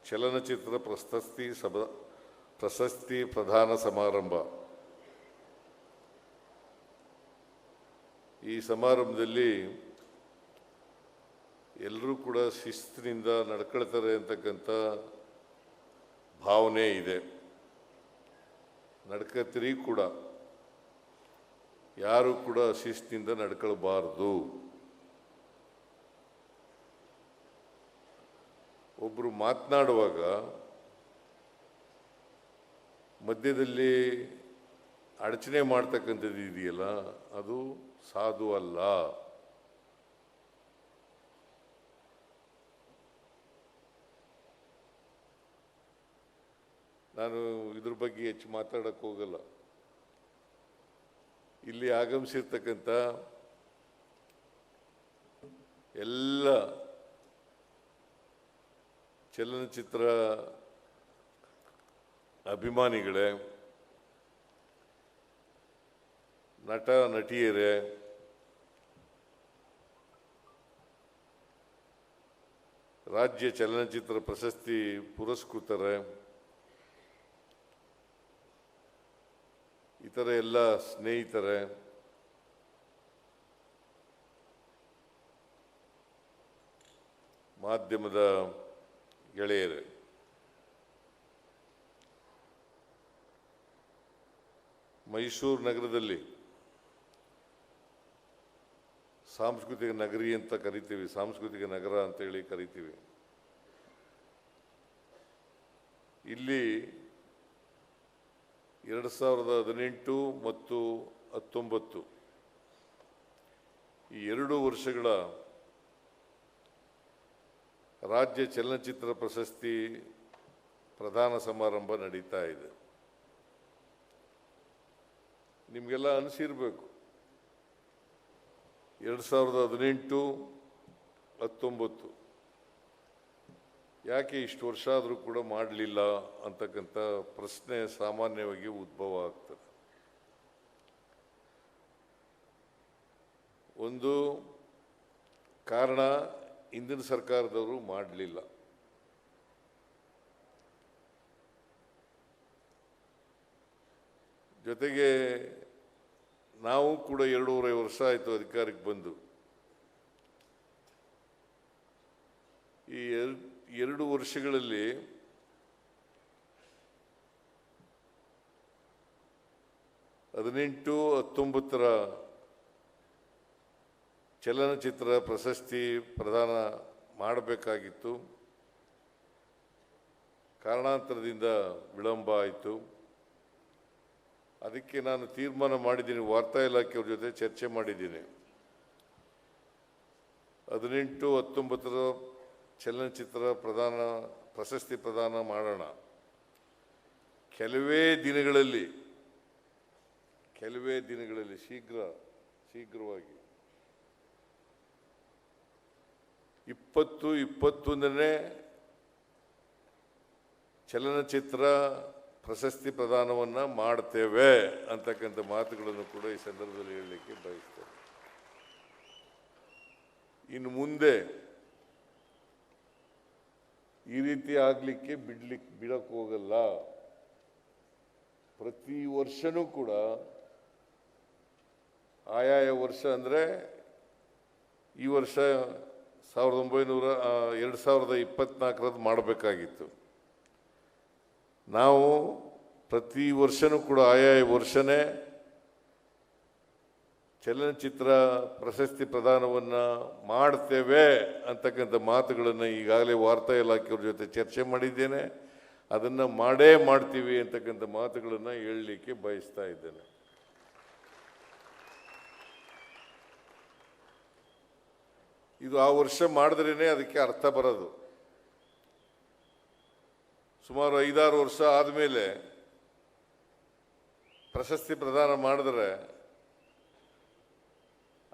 ಚಲನಚಿತ್ರ ಪ್ರಶಸ್ತಿ ಪ್ರದಾನ ಸಮಾರಂಭ. ಈ ಸಮಾರಂಭದಲ್ಲಿ ಎಲ್ಲರೂ ಕೂಡ ಶಿಸ್ತಿನಿಂದ ನಡ್ಕೊಳ್ತಾರೆ ಅಂತಕ್ಕಂಥ ಭಾವನೆ ಇದೆ. ನಡ್ಕತ್ತೀರಿ ಕೂಡ, ಯಾರು ಕೂಡ ಶಿಸ್ತಿನಿಂದ ನಡ್ಕೊಳ್ಬಾರ್ದು. ಒಬ್ಬರು ಮಾತನಾಡುವಾಗ ಮಧ್ಯದಲ್ಲಿ ಅಡಚಣೆ ಮಾಡ್ತಕ್ಕಂಥದ್ದು ಇದೆಯಲ್ಲ, ಅದು ಸಾಧು ಅಲ್ಲ. ನಾನು ಇದ್ರ ಬಗ್ಗೆ ಹೆಚ್ಚು ಮಾತಾಡಕ್ಕೆ ಹೋಗಲ್ಲ. ಇಲ್ಲಿ ಆಗಮಿಸಿರ್ತಕ್ಕಂಥ ಎಲ್ಲ ಚಲನಚಿತ್ರ ಅಭಿಮಾನಿಗಳೇ, ನಟ ನಟಿಯರೇ, ರಾಜ್ಯ ಚಲನಚಿತ್ರ ಪ್ರಶಸ್ತಿ ಪುರಸ್ಕೃತರೇ, ಇತರ ಎಲ್ಲ ಸ್ನೇಹಿತರೇ, ಮಾಧ್ಯಮದ ಗೆಳೆಯರೇ, ಮೈಸೂರು ನಗರದಲ್ಲಿ ಸಾಂಸ್ಕೃತಿಕ ನಗರಿ ಅಂತ ಕರಿತೀವಿ, ಸಾಂಸ್ಕೃತಿಕ ನಗರ ಅಂತೇಳಿ ಕರಿತೀವಿ. ಇಲ್ಲಿ 2018 ಮತ್ತು 2019 ಈ 2 ವರ್ಷಗಳ ರಾಜ್ಯ ಚಲನಚಿತ್ರ ಪ್ರಶಸ್ತಿ ಪ್ರದಾನ ಸಮಾರಂಭ ನಡೀತಾ ಇದೆ. ನಿಮಗೆಲ್ಲ ಅನಿಸಿರ್ಬೇಕು, 2018, 2019 ಯಾಕೆ ಇಷ್ಟು ವರ್ಷ ಆದರೂ ಕೂಡ ಮಾಡಲಿಲ್ಲ ಅಂತಕ್ಕಂಥ ಪ್ರಶ್ನೆ ಸಾಮಾನ್ಯವಾಗಿ ಉದ್ಭವ ಆಗ್ತದೆ. ಒಂದು ಕಾರಣ, ಹಿಂದಿನ ಸರ್ಕಾರದವರು ಮಾಡಲಿಲ್ಲ. ಜೊತೆಗೆ ನಾವು ಕೂಡ 2.5 ವರ್ಷ ಆಯಿತು ಅಧಿಕಾರಕ್ಕೆ ಬಂದು. ಈ 2 ವರ್ಷಗಳಲ್ಲಿ ಹದಿನೆಂಟು 19 ಚಲನಚಿತ್ರ ಪ್ರಶಸ್ತಿ ಪ್ರದಾನ ಮಾಡಬೇಕಾಗಿತ್ತು. ಕಾರಣಾಂತರದಿಂದ ವಿಳಂಬ ಆಯಿತು. ಅದಕ್ಕೆ ನಾನು ತೀರ್ಮಾನ ಮಾಡಿದ್ದೀನಿ, ವಾರ್ತಾ ಇಲಾಖೆಯವ್ರ ಜೊತೆ ಚರ್ಚೆ ಮಾಡಿದ್ದೀನಿ. 18, 19 ಚಲನಚಿತ್ರ ಪ್ರಶಸ್ತಿ ಪ್ರದಾನ ಮಾಡೋಣ. ಕೆಲವೇ ದಿನಗಳಲ್ಲಿ ಶೀಘ್ರವಾಗಿ 20, 21ನೇ ಚಲನಚಿತ್ರ ಪ್ರಶಸ್ತಿ ಪ್ರದಾನವನ್ನು ಮಾಡ್ತೇವೆ ಅಂತಕ್ಕಂಥ ಮಾತುಗಳನ್ನು ಕೂಡ ಈ ಸಂದರ್ಭದಲ್ಲಿ ಹೇಳಲಿಕ್ಕೆ ಬಯಸ್ತೇನೆ. ಇನ್ನು ಮುಂದೆ ಈ ರೀತಿ ಆಗಲಿಕ್ಕೆ ಬಿಡಕ್ಕೆ ಹೋಗಲ್ಲ. ಪ್ರತಿ ವರ್ಷನೂ ಕೂಡ ಆಯಾಯ ವರ್ಷ ಅಂದರೆ ಈ ವರ್ಷ 2024 ಮಾಡಬೇಕಾಗಿತ್ತು. ನಾವು ಪ್ರತಿ ವರ್ಷನೂ ಕೂಡ ಆಯಾಯ ವರ್ಷನೇ ಚಲನಚಿತ್ರ ಪ್ರಶಸ್ತಿ ಪ್ರದಾನವನ್ನು ಮಾಡ್ತೇವೆ ಅಂತಕ್ಕಂಥ ಮಾತುಗಳನ್ನು ಈಗಾಗಲೇ ವಾರ್ತಾ ಇಲಾಖೆಯವ್ರ ಜೊತೆ ಚರ್ಚೆ ಮಾಡಿದ್ದೇನೆ. ಅದನ್ನು ಮಾಡೇ ಮಾಡ್ತೀವಿ ಅಂತಕ್ಕಂಥ ಮಾತುಗಳನ್ನು ಹೇಳಲಿಕ್ಕೆ ಬಯಸ್ತಾ ಇದ್ದೇನೆ. ಇದು ಆ ವರ್ಷ ಮಾಡಿದ್ರೇ ಅದಕ್ಕೆ ಅರ್ಥ ಬರೋದು. ಸುಮಾರು 5-6 ವರ್ಷ ಆದಮೇಲೆ ಪ್ರಶಸ್ತಿ ಪ್ರದಾನ ಮಾಡಿದ್ರೆ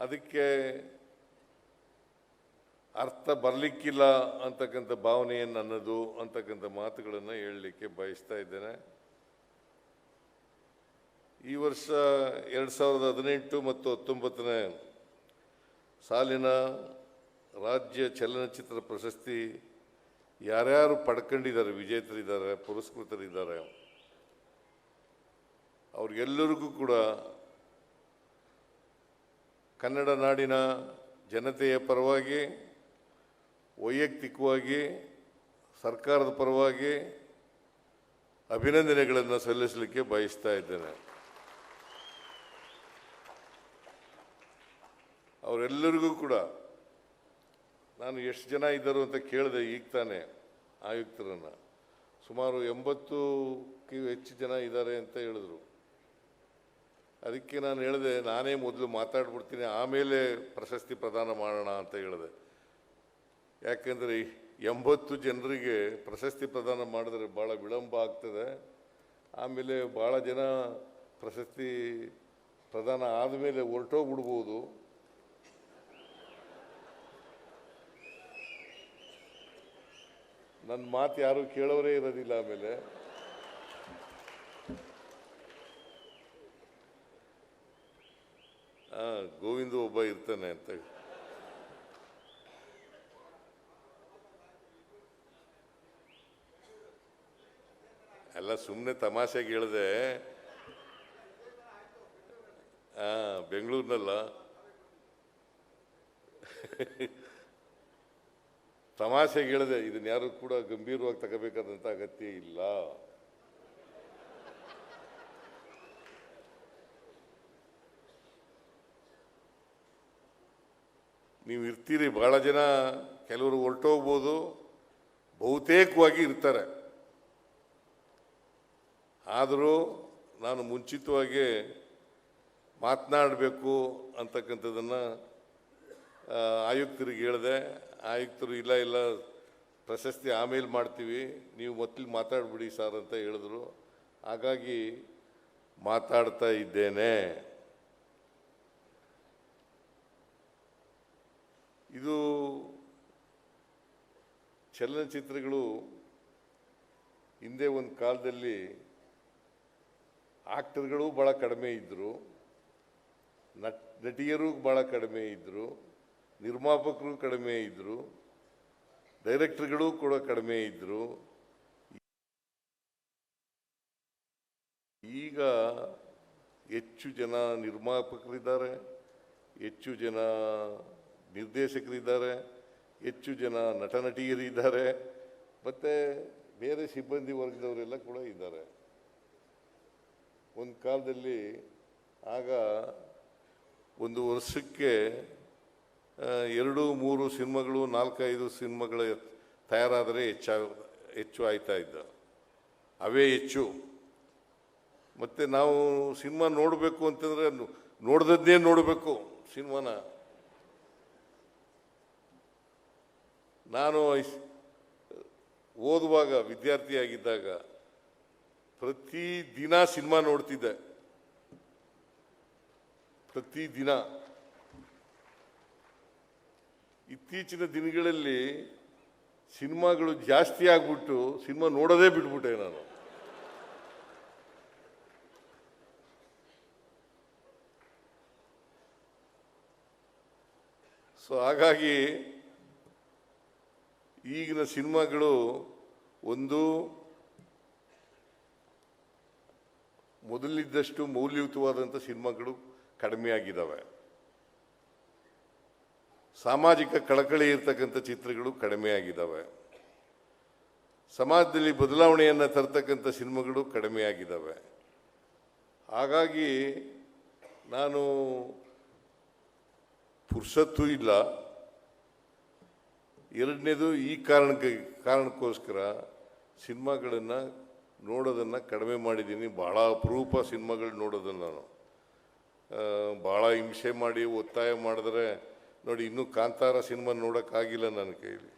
ಅದಕ್ಕೆ ಅರ್ಥ ಬರಲಿಕ್ಕಿಲ್ಲ ಅಂತಕ್ಕಂಥ ಭಾವನೆಯನ್ನು ನನ್ನದು ಅಂತಕ್ಕಂಥ ಮಾತುಗಳನ್ನು ಹೇಳಲಿಕ್ಕೆ ಬಯಸ್ತಾ ಇದ್ದೇನೆ. ಈ ವರ್ಷ 2018 ಮತ್ತು 19ನೇ ಸಾಲಿನ ರಾಜ್ಯ ಚಲನಚಿತ್ರ ಪ್ರಶಸ್ತಿ ಯಾರ್ಯಾರು ಪಡ್ಕೊಂಡಿದ್ದಾರೆ, ವಿಜೇತರಿದ್ದಾರೆ, ಪುರಸ್ಕೃತರಿದ್ದಾರೆ, ಅವ್ರಿಗೆಲ್ಲರಿಗೂ ಕೂಡ ಕನ್ನಡ ನಾಡಿನ ಜನತೆಯ ಪರವಾಗಿ, ವೈಯಕ್ತಿಕವಾಗಿ, ಸರ್ಕಾರದ ಪರವಾಗಿ ಅಭಿನಂದನೆಗಳನ್ನು ಸಲ್ಲಿಸಲಿಕ್ಕೆ ಬಯಸ್ತಾ ಇದ್ದೇನೆ. ಅವರೆಲ್ಲರಿಗೂ ಕೂಡ ನಾನು ಎಷ್ಟು ಜನ ಇದ್ದರು ಅಂತ ಕೇಳಿದೆ ಈಗ ತಾನೇ ಆಯುಕ್ತರನ್ನು. ಸುಮಾರು 80ಕ್ಕೂ ಹೆಚ್ಚು ಜನ ಇದ್ದಾರೆ ಅಂತ ಹೇಳಿದ್ರು. ಅದಕ್ಕೆ ನಾನು ಹೇಳಿದೆ, ನಾನೇ ಮೊದಲು ಮಾತಾಡ್ಬಿಡ್ತೀನಿ, ಆಮೇಲೆ ಪ್ರಶಸ್ತಿ ಪ್ರದಾನ ಮಾಡೋಣ ಅಂತ ಹೇಳಿದೆ. ಯಾಕೆಂದರೆ 80 ಜನರಿಗೆ ಪ್ರಶಸ್ತಿ ಪ್ರದಾನ ಮಾಡಿದ್ರೆ ಭಾಳ ವಿಳಂಬ ಆಗ್ತದೆ. ಆಮೇಲೆ ಭಾಳ ಜನ ಪ್ರಶಸ್ತಿ ಪ್ರದಾನ ಆದಮೇಲೆ ಹೊರಟೋಗ್ಬಿಡ್ಬೋದು. ನನ್ನ ಮಾತು ಯಾರೂ ಕೇಳೋರೇ ಇರೋದಿಲ್ಲ. ಆಮೇಲೆ ಗೋವಿಂದ ಒಬ್ಬ ಇರ್ತಾನೆ ಅಂತ ಎಲ್ಲ ಸುಮ್ಮನೆ ತಮಾಷೆಗೆ ಹೇಳಿದೆ. ಬೆಂಗಳೂರಿನಲ್ಲ, ತಮಾಷೆಗೆ ಹೇಳಿದೆ. ಇದನ್ನ ಯಾರು ಕೂಡ ಗಂಭೀರವಾಗಿ ತಗೋಬೇಕಾದಂಥ ಅಗತ್ಯ ಇಲ್ಲ. ನೀವು ಇರ್ತೀರಿ, ಭಾಳ ಜನ, ಕೆಲವರು ಹೊರಟೋಗ್ಬೋದು, ಬಹುತೇಕವಾಗಿ ಇರ್ತಾರೆ. ಆದರೂ ನಾನು ಮುಂಚಿತವಾಗಿ ಮಾತನಾಡಬೇಕು ಅಂತಕ್ಕಂಥದ್ದನ್ನು ಆಯುಕ್ತರಿಗೆ ಹೇಳಿದೆ. ಆಯುಕ್ತರು ಇಲ್ಲ ಪ್ರಶಸ್ತಿ ಆಮೇಲೆ ಮಾಡ್ತೀವಿ, ನೀವು ಮೊದಲು ಮಾತಾಡ್ಬಿಡಿ ಸರ್ ಅಂತ ಹೇಳಿದ್ರು. ಹಾಗಾಗಿ ಮಾತಾಡ್ತಾ ಇದ್ದೇನೆ. ಇದು ಚಲನಚಿತ್ರಗಳು ಹಿಂದೆ ಒಂದು ಕಾಲದಲ್ಲಿ ಆಕ್ಟರ್ಗಳು ಭಾಳ ಕಡಿಮೆ ಇದ್ದರು, ನಟಿಯರು ಭಾಳ ಕಡಿಮೆ ಇದ್ದರು, ನಿರ್ಮಾಪಕರು ಕಡಿಮೆ ಇದ್ದರು, ಡೈರೆಕ್ಟರ್ಗಳು ಕೂಡ ಕಡಿಮೆ ಇದ್ದರು. ಈಗ ಹೆಚ್ಚು ಜನ ನಿರ್ಮಾಪಕರಿದ್ದಾರೆ, ಹೆಚ್ಚು ಜನ ನಿರ್ದೇಶಕರಿದ್ದಾರೆ, ಹೆಚ್ಚು ಜನ ನಟ ನಟಿಯರಿದ್ದಾರೆ, ಮತ್ತು ಬೇರೆ ಸಿಬ್ಬಂದಿ ವರ್ಗದವರೆಲ್ಲ ಕೂಡ ಇದ್ದಾರೆ. ಒಂದು ಕಾಲದಲ್ಲಿ ಆಗ ಒಂದು ವರ್ಷಕ್ಕೆ 2-3 ಸಿನಿಮಾಗಳು, 4-5 ಸಿನಿಮಾಗಳು ತಯಾರಾದರೆ ಹೆಚ್ಚು ಆಯ್ತಾ ಇದ್ದ, ಅವೇ ಹೆಚ್ಚು. ಮತ್ತು ನಾವು ಸಿನಿಮಾ ನೋಡಬೇಕು ಅಂತಂದರೆ ನೋಡ್ದದ್ದೇ ನೋಡಬೇಕು ಸಿನಿಮಾನ. ನಾನು ಓದುವಾಗ, ವಿದ್ಯಾರ್ಥಿಯಾಗಿದ್ದಾಗ ಪ್ರತಿದಿನ ಸಿನಿಮಾ ನೋಡ್ತಿದ್ದೆ, ಪ್ರತಿದಿನ. ಇತ್ತೀಚಿನ ದಿನಗಳಲ್ಲಿ ಸಿನಿಮಾಗಳು ಜಾಸ್ತಿ ಆಗ್ಬಿಟ್ಟು ಸಿನಿಮಾ ನೋಡೋದೇ ಬಿಟ್ಬಿಟ್ಟೆ ನಾನು. ಸೊ ಹಾಗಾಗಿ ಈಗಿನ ಸಿನಿಮಾಗಳು ಒಂದು ಮೊದಲಿದ್ದಷ್ಟು ಮೌಲ್ಯಯುತವಾದಂಥ ಸಿನಿಮಾಗಳು ಕಡಿಮೆಯಾಗಿದ್ದಾವೆ. ಸಾಮಾಜಿಕ ಕಳಕಳಿ ಇರ್ತಕ್ಕಂಥ ಚಿತ್ರಗಳು ಕಡಿಮೆಯಾಗಿದ್ದಾವೆ. ಸಮಾಜದಲ್ಲಿ ಬದಲಾವಣೆಯನ್ನು ತರ್ತಕ್ಕಂಥ ಸಿನಿಮಾಗಳು ಕಡಿಮೆಯಾಗಿದ್ದಾವೆ. ಹಾಗಾಗಿ ನಾನು ಪುರ್ಸತ್ತೂ ಇಲ್ಲ. ಎರಡನೇದು, ಈ ಕಾರಣಕ್ಕೋಸ್ಕರ ಸಿನಿಮಾಗಳನ್ನು ನೋಡೋದನ್ನು ಕಡಿಮೆ ಮಾಡಿದ್ದೀನಿ. ಭಾಳ ಅಪರೂಪ ಸಿನಿಮಾಗಳು ನೋಡೋದನ್ನು ನಾನು ಭಾಳ ಹಿಂಸೆ ಮಾಡಿ ಒತ್ತಾಯ ಮಾಡಿದ್ರೆ ನೋಡಿ, ಇನ್ನೂ ಕಾಂತಾರ ಸಿನಿಮಾ ನೋಡೋಕ್ಕಾಗಿಲ್ಲ ನನ್ನ ಕೈಲಿ.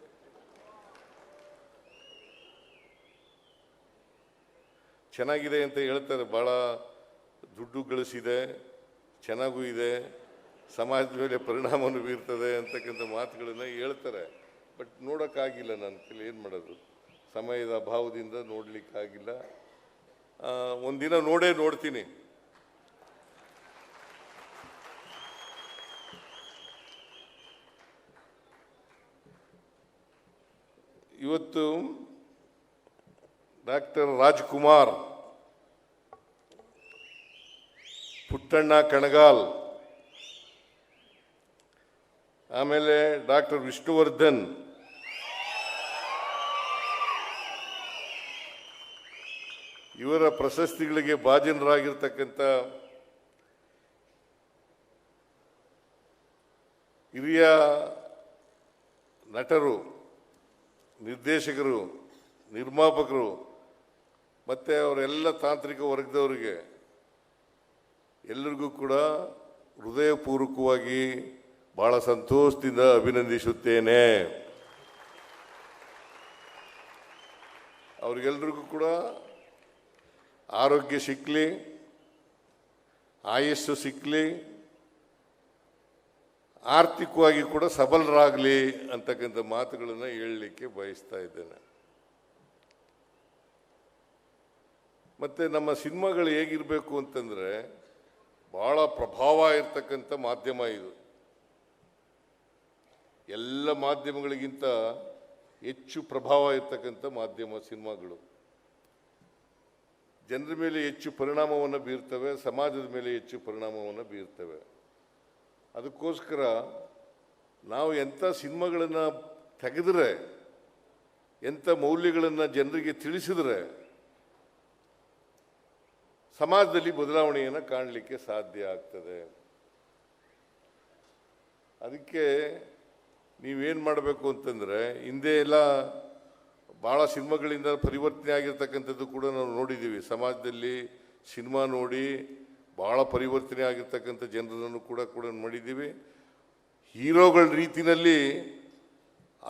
ಚೆನ್ನಾಗಿದೆ ಅಂತ ಹೇಳ್ತಾರೆ, ಭಾಳ ದುಡ್ಡು ಗಳಿಸಿದೆ, ಚೆನ್ನಾಗೂ ಇದೆ, ಸಮಾಜದ ಮೇಲೆ ಪರಿಣಾಮವನ್ನು ಬೀರ್ತದೆ ಅಂತಕ್ಕಂಥ ಮಾತುಗಳನ್ನು ಹೇಳ್ತಾರೆ. ಬಟ್ ನೋಡೋಕ್ಕಾಗಿಲ್ಲ ನನ್ನ ಕೈಲಿ. ಏನು ಮಾಡೋದು, ಸಮಯದ ಅಭಾವದಿಂದ ನೋಡಲಿಕ್ಕಾಗಿಲ್ಲ. ಒಂದಿನ ನೋಡ್ತೀನಿ. ಇವತ್ತು ಡಾಕ್ಟರ್ ರಾಜ್ಕುಮಾರ್, ಪುಟ್ಟಣ್ಣ ಕಣಗಾಲ್, ಆಮೇಲೆ ಡಾಕ್ಟರ್ ವಿಷ್ಣುವರ್ಧನ್, ಇವರ ಪ್ರಶಸ್ತಿಗಳಿಗೆ ಭಾಜನರಾಗಿರ್ತಕ್ಕಂಥ ಹಿರಿಯ ನಟರು, ನಿರ್ದೇಶಕರು, ನಿರ್ಮಾಪಕರು ಮತ್ತು ಅವರೆಲ್ಲ ತಾಂತ್ರಿಕ ವರ್ಗದವರಿಗೆ ಎಲ್ಲರಿಗೂ ಕೂಡ ಹೃದಯಪೂರ್ವಕವಾಗಿ ಭಾಳ ಸಂತೋಷದಿಂದ ಅಭಿನಂದಿಸುತ್ತೇನೆ. ಅವರಿಗೆಲ್ಲರಿಗೂ ಕೂಡ ಆರೋಗ್ಯ ಸಿಕ್ಕಲಿ, ಆಯಸ್ಸು ಸಿಕ್ಕಲಿ, ಆರ್ಥಿಕವಾಗಿ ಕೂಡ ಸಬಲರಾಗಲಿ ಅಂತಕ್ಕಂಥ ಮಾತುಗಳನ್ನು ಹೇಳಲಿಕ್ಕೆ ಬಯಸ್ತಾ ಇದ್ದೇನೆ. ಮತ್ತು ನಮ್ಮ ಸಿನಿಮಾಗಳು ಹೇಗಿರಬೇಕು ಅಂತಂದರೆ ಭಾಳ ಪ್ರಭಾವ ಇರ್ತಕ್ಕಂಥ ಮಾಧ್ಯಮ ಇದು. ಎಲ್ಲ ಮಾಧ್ಯಮಗಳಿಗಿಂತ ಹೆಚ್ಚು ಪ್ರಭಾವ ಇರ್ತಕ್ಕಂಥ ಮಾಧ್ಯಮ ಸಿನಿಮಾಗಳು. ಜನರ ಮೇಲೆ ಹೆಚ್ಚು ಪರಿಣಾಮವನ್ನು ಬೀರ್ತವೆ, ಸಮಾಜದ ಮೇಲೆ ಹೆಚ್ಚು ಪರಿಣಾಮವನ್ನು ಬೀರ್ತವೆ. ಅದಕ್ಕೋಸ್ಕರ ನಾವು ಎಂಥ ಸಿನಿಮಾಗಳನ್ನು ತೆಗೆದರೆ, ಎಂಥ ಮೌಲ್ಯಗಳನ್ನು ಜನರಿಗೆ ತಿಳಿಸಿದರೆ ಸಮಾಜದಲ್ಲಿ ಬದಲಾವಣೆಯನ್ನು ಕಾಣಲಿಕ್ಕೆ ಸಾಧ್ಯ ಆಗ್ತದೆ. ಅದಕ್ಕೆ ನೀವೇನು ಮಾಡಬೇಕು ಅಂತಂದರೆ, ಹಿಂದೆ ಎಲ್ಲ ಭಾಳ ಸಿನಿಮಾಗಳಿಂದ ಪರಿವರ್ತನೆ ಆಗಿರ್ತಕ್ಕಂಥದ್ದು ಕೂಡ ನಾವು ನೋಡಿದ್ದೀವಿ. ಸಮಾಜದಲ್ಲಿ ಸಿನಿಮಾ ನೋಡಿ ಭಾಳ ಪರಿವರ್ತನೆ ಆಗಿರ್ತಕ್ಕಂಥ ಜನರನ್ನು ಕೂಡ ನೋಡಿದ್ದೀವಿ. ಹೀರೋಗಳ ರೀತಿಯಲ್ಲಿ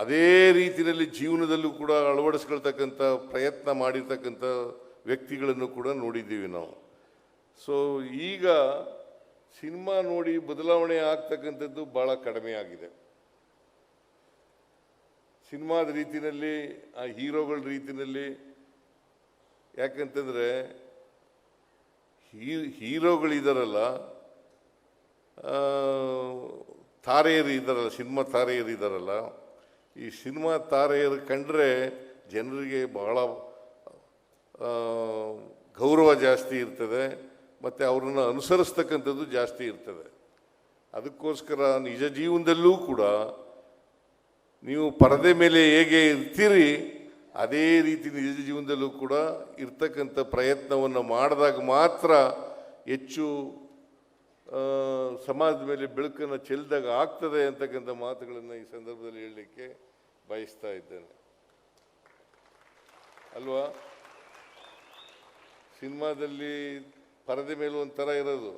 ಅದೇ ರೀತಿಯಲ್ಲಿ ಜೀವನದಲ್ಲೂ ಕೂಡ ಅಳವಡಿಸ್ಕೊಳ್ತಕ್ಕಂಥ ಪ್ರಯತ್ನ ಮಾಡಿರ್ತಕ್ಕಂಥ ವ್ಯಕ್ತಿಗಳನ್ನು ಕೂಡ ನೋಡಿದ್ದೀವಿ ನಾವು. ಸೊ ಈಗ ಸಿನಿಮಾ ನೋಡಿ ಬದಲಾವಣೆ ಆಗ್ತಕ್ಕಂಥದ್ದು ಭಾಳ ಕಡಿಮೆ ಆಗಿದೆ. ಸಿನಿಮಾದ ರೀತಿಯಲ್ಲಿ, ಆ ಹೀರೋಗಳ ರೀತಿಯಲ್ಲಿ, ಯಾಕಂತಂದರೆ ಹೀರೋಗಳಿದಾರಲ್ಲ, ತಾರೆಯರು ಇದ್ದಾರಲ್ಲ, ಸಿನಿಮಾ ತಾರೆಯರು ಇದ್ದಾರಲ್ಲ, ಈ ಸಿನಿಮಾ ತಾರೆಯರು ಕಂಡ್ರೆ ಜನರಿಗೆ ಬಹಳ ಗೌರವ ಜಾಸ್ತಿ ಇರ್ತದೆ ಮತ್ತು ಅವ್ರನ್ನ ಅನುಸರಿಸ್ತಕ್ಕಂಥದ್ದು ಜಾಸ್ತಿ ಇರ್ತದೆ. ಅದಕ್ಕೋಸ್ಕರ ನಿಜ ಜೀವನದಲ್ಲೂ ಕೂಡ ನೀವು ಪರದೆ ಮೇಲೆ ಹೇಗೆ ಇರ್ತೀರಿ ಅದೇ ರೀತಿ ನಿಜ ಜೀವನದಲ್ಲೂ ಕೂಡ ಇರ್ತಕ್ಕಂಥ ಪ್ರಯತ್ನವನ್ನು ಮಾಡಿದಾಗ ಮಾತ್ರ ಹೆಚ್ಚು ಸಮಾಜದ ಮೇಲೆ ಬೆಳಕನ್ನು ಚೆಲ್ಲಿದಾಗ ಆಗ್ತದೆ ಅಂತಕ್ಕಂಥ ಮಾತುಗಳನ್ನು ಈ ಸಂದರ್ಭದಲ್ಲಿ ಹೇಳಲಿಕ್ಕೆ ಬಯಸ್ತಾ ಇದ್ದೇನೆ. ಅಲ್ವಾ? ಸಿನಿಮಾದಲ್ಲಿ ಪರದೆ ಮೇಲೆ ಒಂಥರ ಇರೋದು,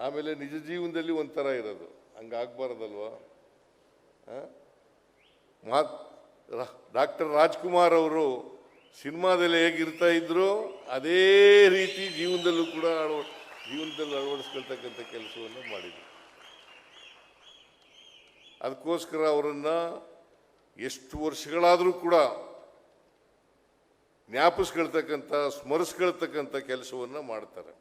ಆಮೇಲೆ ನಿಜ ಜೀವನದಲ್ಲಿ ಒಂಥರ ಇರೋದು, ಹಂಗಾಗಬಾರ್ದಲ್ವಾ? ಡಾಕ್ಟರ್ ರಾಜ್ಕುಮಾರ್ ಅವರು ಸಿನಿಮಾದಲ್ಲಿ ಹೇಗಿರ್ತಾ ಇದ್ರು ಅದೇ ರೀತಿ ಜೀವನದಲ್ಲೂ ಕೂಡ ಅಳವಡಿಸ್ಕೊಳ್ತಕ್ಕಂಥ ಕೆಲಸವನ್ನು ಮಾಡಿದ್ರು. ಅದಕ್ಕೋಸ್ಕರ ಅವರನ್ನು ಎಷ್ಟು ವರ್ಷಗಳಾದರೂ ಕೂಡ ಜ್ಞಾಪಿಸ್ಕೊಳ್ತಕ್ಕಂಥ, ಸ್ಮರಿಸ್ಕೊಳ್ತಕ್ಕಂಥ ಕೆಲಸವನ್ನು ಮಾಡ್ತಾರೆ.